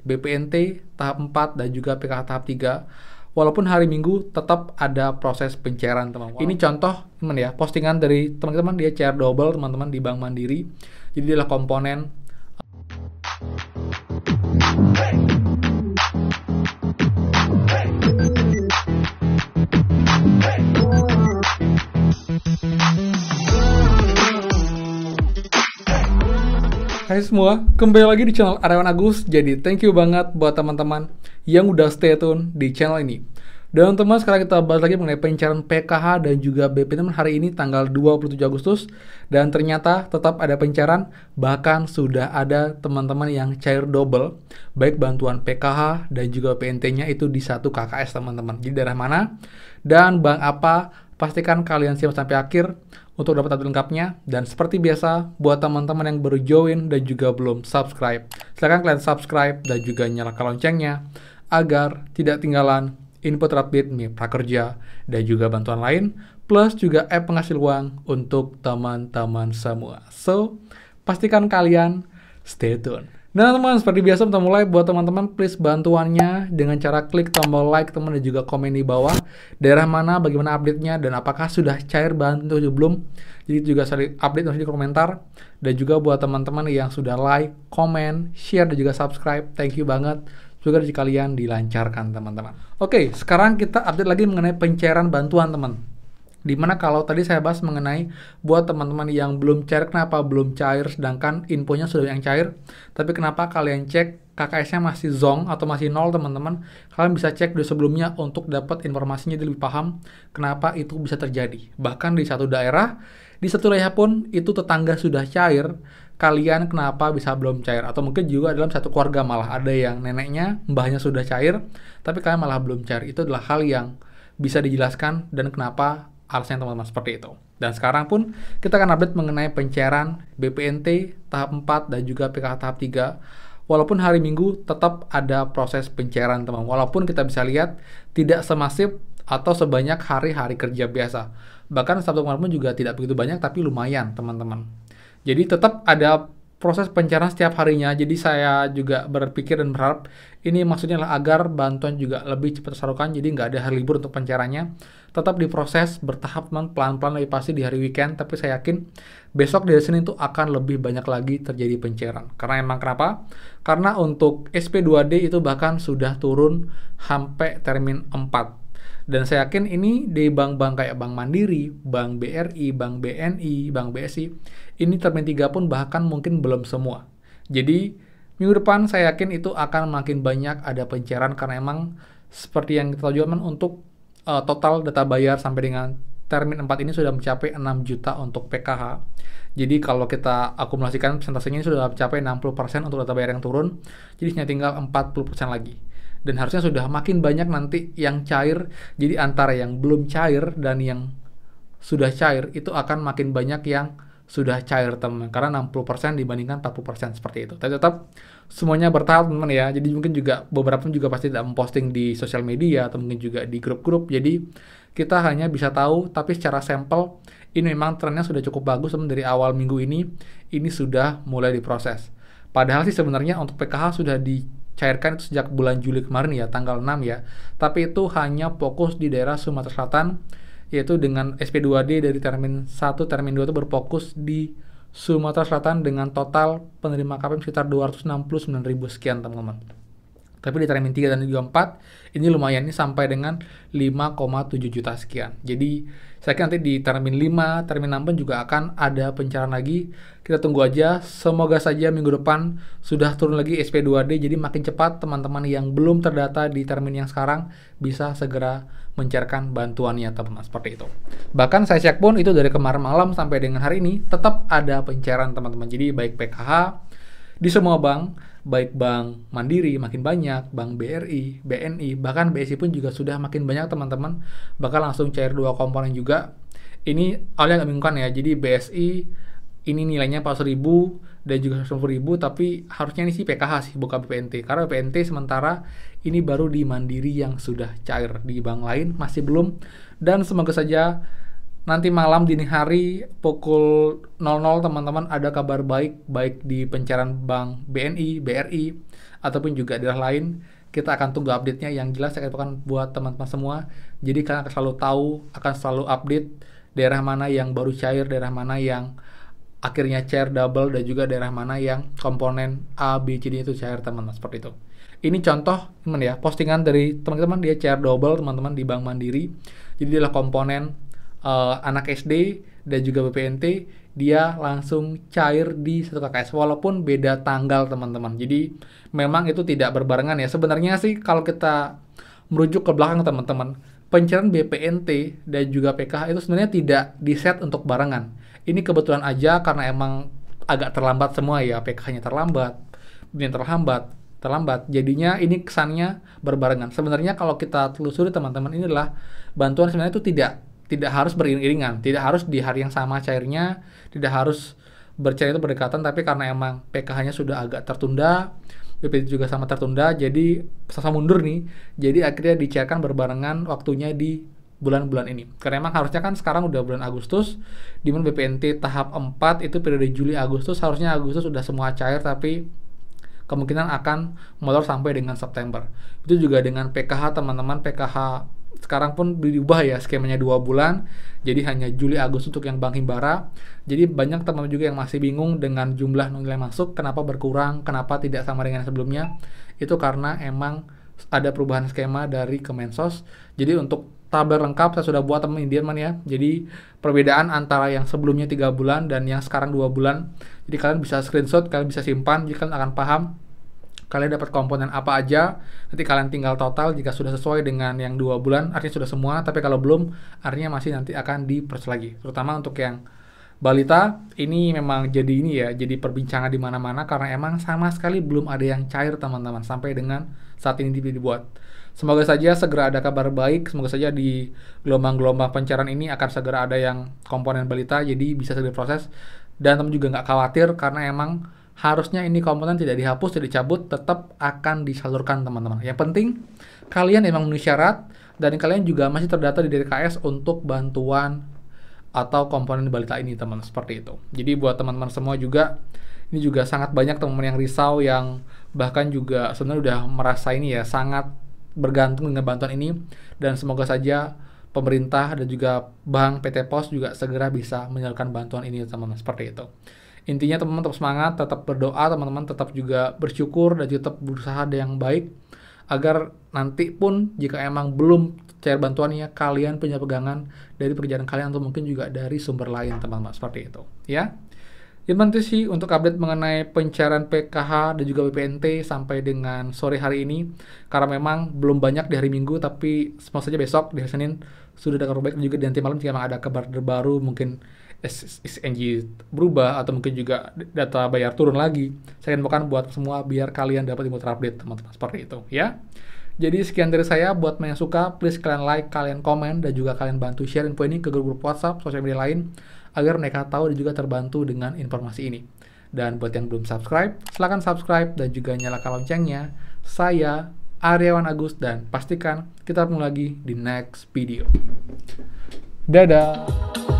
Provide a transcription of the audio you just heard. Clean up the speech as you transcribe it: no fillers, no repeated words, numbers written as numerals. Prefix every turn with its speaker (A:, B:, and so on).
A: BPNT tahap 4 dan juga PKH tahap 3. Walaupun hari Minggu tetap ada proses pencairan, teman-teman. Ini contoh teman ya, postingan dari teman-teman, dia cair double teman-teman di Bank Mandiri. Jadi adalah komponen Hai semua, kembali lagi di channel Aryawan Agus. Jadi thank you banget buat teman-teman yang udah stay tune di channel ini. Dan teman-teman, sekarang kita bahas lagi mengenai pencairan PKH dan juga BP teman hari ini tanggal 27 Agustus. Dan ternyata tetap ada pencairan, bahkan sudah ada teman-teman yang cair double, baik bantuan PKH dan juga PNT-nya itu di satu KKS teman-teman. Jadi daerah mana dan bank apa, pastikan kalian siap sampai akhir untuk dapat update lengkapnya. Dan seperti biasa, buat teman-teman yang baru join dan juga belum subscribe, silahkan kalian subscribe dan juga nyalakan loncengnya agar tidak ketinggalan info terupdate Mi Prakerja dan juga bantuan lain, plus juga app penghasil uang untuk teman-teman semua. So, pastikan kalian stay tune. Nah teman, seperti biasa kita mulai. Buat teman-teman, please bantuannya dengan cara klik tombol like teman dan juga komen di bawah. Daerah mana, bagaimana update-nya, dan apakah sudah cair bantu atau belum. Jadi juga update langsung di komentar. Dan juga buat teman-teman yang sudah like, komen, share, dan juga subscribe, thank you banget. Juga rezeki kalian dilancarkan teman-teman. Oke, sekarang kita update lagi mengenai pencairan bantuan teman. Dimana kalau tadi saya bahas mengenai buat teman-teman yang belum cair, kenapa belum cair sedangkan infonya sudah yang cair, tapi kenapa kalian cek KKS-nya masih zong atau masih nol teman-teman. Kalian bisa cek di sebelumnya untuk dapat informasinya lebih paham kenapa itu bisa terjadi. Bahkan di satu daerah, di satu wilayah pun itu tetangga sudah cair, kalian kenapa bisa belum cair. Atau mungkin juga dalam satu keluarga malah ada yang neneknya, mbahnya sudah cair, tapi kalian malah belum cair. Itu adalah hal yang bisa dijelaskan dan kenapa alasannya teman-teman seperti itu. Dan sekarang pun kita akan update mengenai pencairan BPNT tahap 4 dan juga PKH tahap 3. Walaupun hari Minggu tetap ada proses pencairan teman. Walaupun kita bisa lihat tidak semasif atau sebanyak hari-hari kerja biasa. Bahkan Sabtu kemarin pun juga tidak begitu banyak, tapi lumayan teman-teman. Jadi tetap ada proses pencairan setiap harinya. Jadi saya juga berpikir dan berharap ini maksudnya adalah agar bantuan juga lebih cepat tersalurkan. Jadi nggak ada hari libur untuk pencairannya. Tetap diproses bertahap, pelan-pelan, lebih pasti di hari weekend. Tapi saya yakin besok dari Senin itu akan lebih banyak lagi terjadi pencairan. Karena emang kenapa? Karena untuk SP2D itu bahkan sudah turun sampai termin 4. Dan saya yakin ini di bank-bank kayak Bank Mandiri, Bank BRI, Bank BNI, Bank BSI, ini termin 3 pun bahkan mungkin belum semua. Jadi minggu depan saya yakin itu akan makin banyak ada pencairan karena emang seperti yang kita tahu juga untuk total data bayar sampai dengan termin 4 ini sudah mencapai 6 juta untuk PKH. Jadi kalau kita akumulasikan persentasenya ini sudah mencapai 60% untuk data bayar yang turun, jadi hanya tinggal 40% lagi. Dan harusnya sudah makin banyak nanti yang cair. Jadi antara yang belum cair dan yang sudah cair itu akan makin banyak yang sudah cair teman, karena 60% dibandingkan 40% seperti itu. Tapi tetap semuanya bertahap teman ya. Jadi mungkin juga beberapa juga pasti tidak memposting di sosial media atau mungkin juga di grup-grup. Jadi kita hanya bisa tahu, tapi secara sampel ini memang trennya sudah cukup bagus teman. Dari awal minggu ini sudah mulai diproses. Padahal sih sebenarnya untuk PKH sudah dicairkan itu sejak bulan Juli kemarin ya, tanggal 6 ya. Tapi itu hanya fokus di daerah Sumatera Selatan, yaitu dengan SP2D dari termin 1, termin 2 itu berfokus di Sumatera Selatan dengan total penerima KPM sekitar 269.000 sekian teman-teman. Tapi di termin 3 dan juga 4 ini lumayan, ini sampai dengan 5,7 juta sekian. Jadi saya kira nanti di termin 5, termin 6 pun juga akan ada pencairan lagi. Kita tunggu aja, semoga saja minggu depan sudah turun lagi SP2D. Jadi makin cepat teman-teman yang belum terdata di termin yang sekarang bisa segera mencairkan bantuannya teman-teman, seperti itu. Bahkan saya cek pun itu dari kemarin malam sampai dengan hari ini tetap ada pencairan teman-teman. Jadi baik PKH di semua bank, baik Bank Mandiri makin banyak, Bank BRI, BNI, bahkan BSI pun juga sudah makin banyak teman-teman. Bahkan langsung cair 2 komponen juga. Ini awalnya nggak membingungkan ya. Jadi BSI ini nilainya 400.000 dan juga 150.000, tapi harusnya ini sih PKH sih, bukan BPNT. Karena BPNT sementara ini baru di Mandiri yang sudah cair, di bank lain masih belum. Dan semoga saja nanti malam dini hari pukul 00 teman-teman ada kabar baik di pencairan Bank BNI, BRI ataupun juga daerah lain. Kita akan tunggu update-nya, yang jelas saya akan buat teman-teman semua. Jadi kalian akan selalu tahu, akan selalu update daerah mana yang baru cair, daerah mana yang akhirnya cair double, dan juga daerah mana yang komponen A, B, C, D itu cair teman-teman, seperti itu. Ini contoh teman ya, postingan dari teman-teman, dia cair double teman-teman di Bank Mandiri. Jadi adalah komponen anak SD dan juga BPNT, dia langsung cair di satu KKS walaupun beda tanggal teman-teman. Jadi memang itu tidak berbarengan ya. Sebenarnya sih kalau kita merujuk ke belakang teman-teman, pencairan BPNT dan juga PKH itu sebenarnya tidak di-set untuk barengan. Ini kebetulan aja karena emang agak terlambat semua ya, PKH-nya terlambat, BPNT terlambat. Jadinya ini kesannya berbarengan. Sebenarnya kalau kita telusuri teman-teman, ini adalah bantuan sebenarnya itu tidak harus beriring-iringan, tidak harus di hari yang sama cairnya, tidak harus bercair itu berdekatan, tapi karena emang PKH-nya sudah agak tertunda, BPNT juga sama tertunda, jadi sama mundur nih, jadi akhirnya dicairkan berbarengan waktunya di bulan-bulan ini. Karena emang harusnya kan sekarang udah bulan Agustus, di mana BPNT tahap 4 itu periode Juli Agustus, harusnya Agustus sudah semua cair, tapi kemungkinan akan molor sampai dengan September. Itu juga dengan PKH teman-teman, PKH sekarang pun diubah ya skemanya 2 bulan, jadi hanya Juli Agustus untuk yang Bank Himbara. Jadi banyak teman-teman juga yang masih bingung dengan jumlah nilai masuk, kenapa berkurang, kenapa tidak sama dengan sebelumnya. Itu karena emang ada perubahan skema dari Kemensos. Jadi untuk tabel lengkap saya sudah buat teman-teman ya. Jadi perbedaan antara yang sebelumnya 3 bulan dan yang sekarang 2 bulan. Jadi kalian bisa screenshot, kalian bisa simpan, jadi kalian akan paham kalian dapat komponen apa aja. Nanti kalian tinggal total, jika sudah sesuai dengan yang 2 bulan artinya sudah semua, tapi kalau belum artinya masih nanti akan diproses lagi. Terutama untuk yang balita ini memang jadi perbincangan di mana-mana karena emang sama sekali belum ada yang cair teman-teman sampai dengan saat ini dibuat. Semoga saja segera ada kabar baik, semoga saja di gelombang-gelombang pencairan ini akan segera ada yang komponen balita, jadi bisa segera proses. Dan teman juga nggak khawatir karena emang harusnya ini komponen tidak dihapus, tidak dicabut, tetap akan disalurkan teman-teman. Yang penting kalian emang memenuhi syarat dan kalian juga masih terdata di DKS untuk bantuan atau komponen balita ini teman, seperti itu. Jadi buat teman-teman semua juga, ini juga sangat banyak teman-teman yang risau, yang bahkan juga sebenarnya udah merasa ini ya sangat bergantung dengan bantuan ini, dan semoga saja pemerintah dan juga Bank PT Pos juga segera bisa menyalurkan bantuan ini teman-teman, seperti itu. Intinya teman-teman tetap semangat, tetap berdoa, teman-teman tetap juga bersyukur dan juga tetap berusaha yang baik agar nanti pun jika emang belum cair bantuannya, kalian punya pegangan dari pekerjaan kalian atau mungkin juga dari sumber lain teman-teman, seperti itu ya. Itu sih untuk update mengenai pencairan PKH dan juga BPNT sampai dengan sore hari ini, karena memang belum banyak di hari Minggu, tapi semoga saja besok di hari Senin sudah ada kabar baik, dan juga di nanti malam jika memang ada kabar terbaru, mungkin SNG berubah atau mungkin juga data bayar turun lagi, saya infokan buat semua biar kalian dapat info terupdate teman-teman, seperti itu ya. Jadi sekian dari saya. Buat yang suka, please kalian like, kalian komen, dan juga kalian bantu share info ini ke grup-grup WhatsApp, sosial media lain, agar mereka tahu dan juga terbantu dengan informasi ini. Dan buat yang belum subscribe, silahkan subscribe dan juga nyalakan loncengnya. Saya Aryawan Agus, dan pastikan kita ketemu lagi di next video. Dadah!